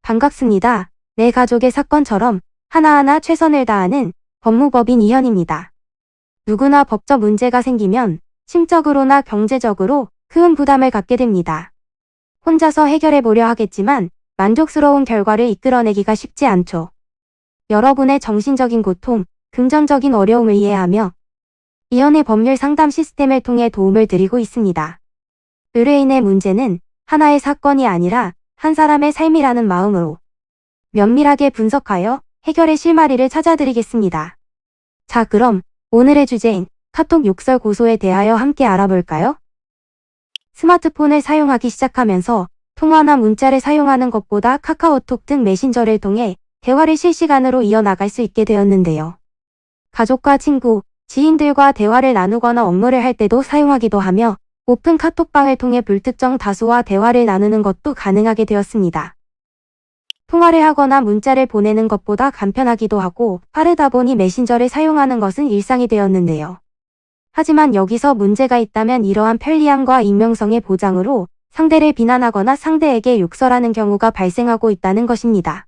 반갑습니다. 내 가족의 사건처럼 하나하나 최선을 다하는 법무법인 이현입니다. 누구나 법적 문제가 생기면 심적으로나 경제적으로 큰 부담을 갖게 됩니다. 혼자서 해결해 보려 하겠지만 만족스러운 결과를 이끌어내기가 쉽지 않죠. 여러분의 정신적인 고통, 금전적인 어려움을 이해하며 이현의 법률 상담 시스템을 통해 도움을 드리고 있습니다. 의뢰인의 문제는 하나의 사건이 아니라 한 사람의 삶이라는 마음으로 면밀하게 분석하여 해결의 실마리를 찾아드리겠습니다. 자, 그럼 오늘의 주제인 카톡 욕설 고소에 대하여 함께 알아볼까요? 스마트폰을 사용하기 시작하면서 통화나 문자를 사용하는 것보다 카카오톡 등 메신저를 통해 대화를 실시간으로 이어나갈 수 있게 되었는데요. 가족과 친구, 지인들과 대화를 나누거나 업무를 할 때도 사용하기도 하며 오픈 카톡방을 통해 불특정 다수와 대화를 나누는 것도 가능하게 되었습니다. 통화를 하거나 문자를 보내는 것보다 간편하기도 하고 빠르다 보니 메신저를 사용하는 것은 일상이 되었는데요. 하지만 여기서 문제가 있다면 이러한 편리함과 익명성의 보장으로 상대를 비난하거나 상대에게 욕설하는 경우가 발생하고 있다는 것입니다.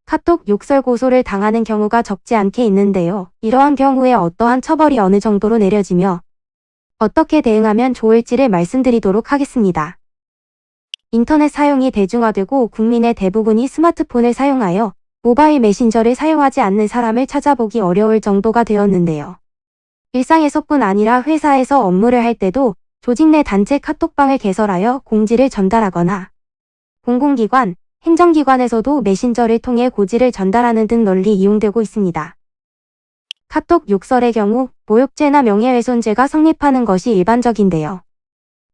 카톡 욕설 고소를 당하는 경우가 적지 않게 있는데요. 이러한 경우에 어떠한 처벌이 어느 정도로 내려지며 어떻게 대응하면 좋을지를 말씀드리도록 하겠습니다. 인터넷 사용이 대중화되고 국민의 대부분이 스마트폰을 사용하여 모바일 메신저를 사용하지 않는 사람을 찾아보기 어려울 정도가 되었는데요. 일상에서뿐 아니라 회사에서 업무를 할 때도 조직 내 단체 카톡방을 개설하여 공지를 전달하거나 공공기관, 행정기관에서도 메신저를 통해 고지를 전달하는 등 널리 이용되고 있습니다. 카톡 욕설의 경우 모욕죄나 명예훼손죄가 성립하는 것이 일반적인데요.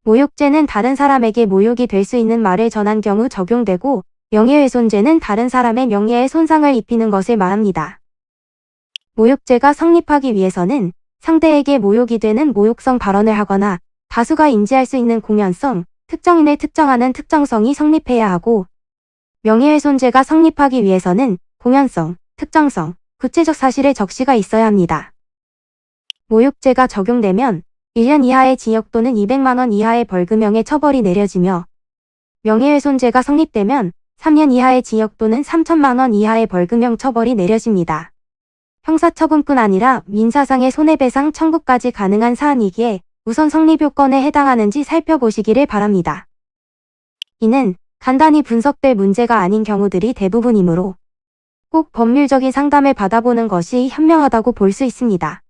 모욕죄는 다른 사람에게 모욕이 될 수 있는 말을 전한 경우 적용되고 명예훼손죄는 다른 사람의 명예에 손상을 입히는 것을 말합니다. 모욕죄가 성립하기 위해서는 상대에게 모욕이 되는 모욕성 발언을 하거나 다수가 인지할 수 있는 공연성, 특정인을 특정하는 특정성이 성립해야 하고 명예훼손죄가 성립하기 위해서는 공연성, 특정성, 구체적 사실의 적시가 있어야 합니다. 모욕죄가 적용되면 1년 이하의 징역 또는 200만 원 이하의 벌금형의 처벌이 내려지며 명예훼손죄가 성립되면 3년 이하의 징역 또는 3천만 원 이하의 벌금형 처벌이 내려집니다. 형사처분뿐 아니라 민사상의 손해배상 청구까지 가능한 사안이기에 우선 성립 요건에 해당하는지 살펴보시기를 바랍니다. 이는 간단히 분석될 문제가 아닌 경우들이 대부분이므로 꼭 법률적인 상담을 받아보는 것이 현명하다고 볼 수 있습니다.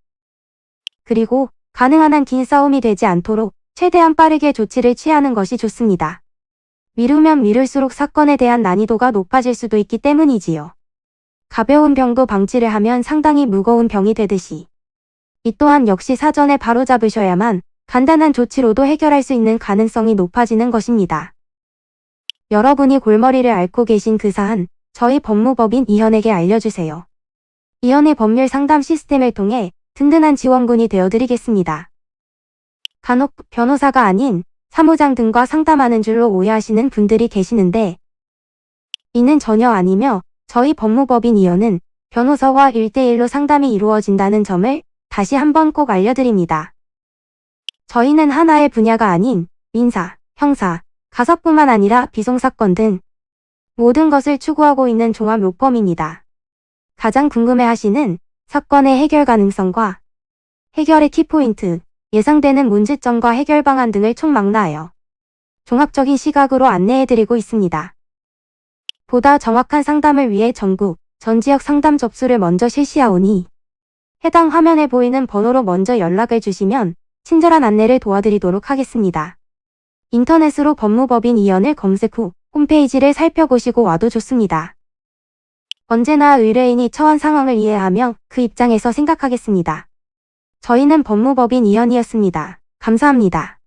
그리고 가능한 한 긴 싸움이 되지 않도록 최대한 빠르게 조치를 취하는 것이 좋습니다. 미루면 미룰수록 사건에 대한 난이도가 높아질 수도 있기 때문이지요. 가벼운 병도 방치를 하면 상당히 무거운 병이 되듯이 이 또한 역시 사전에 바로잡으셔야만 간단한 조치로도 해결할 수 있는 가능성이 높아지는 것입니다. 여러분이 골머리를 앓고 계신 그 사안, 저희 법무법인 이현에게 알려주세요. 이현의 법률 상담 시스템을 통해 든든한 지원군이 되어드리겠습니다. 간혹 변호사가 아닌 사무장 등과 상담하는 줄로 오해하시는 분들이 계시는데 이는 전혀 아니며 저희 법무법인 이현은 변호사와 1대1로 상담이 이루어진다는 점을 다시 한번 꼭 알려드립니다. 저희는 하나의 분야가 아닌 민사, 형사, 가사뿐만 아니라 비송사건 등 모든 것을 추구하고 있는 종합 로펌입니다. 가장 궁금해하시는 사건의 해결 가능성과 해결의 키포인트, 예상되는 문제점과 해결 방안 등을 총망라하여 종합적인 시각으로 안내해드리고 있습니다. 보다 정확한 상담을 위해 전국, 전 지역 상담 접수를 먼저 실시하오니 해당 화면에 보이는 번호로 먼저 연락을 주시면 친절한 안내를 도와드리도록 하겠습니다. 인터넷으로 법무법인 이현을 검색 후 홈페이지를 살펴보시고 와도 좋습니다. 언제나 의뢰인이 처한 상황을 이해하며 그 입장에서 생각하겠습니다. 저희는 법무법인 이현이었습니다. 감사합니다.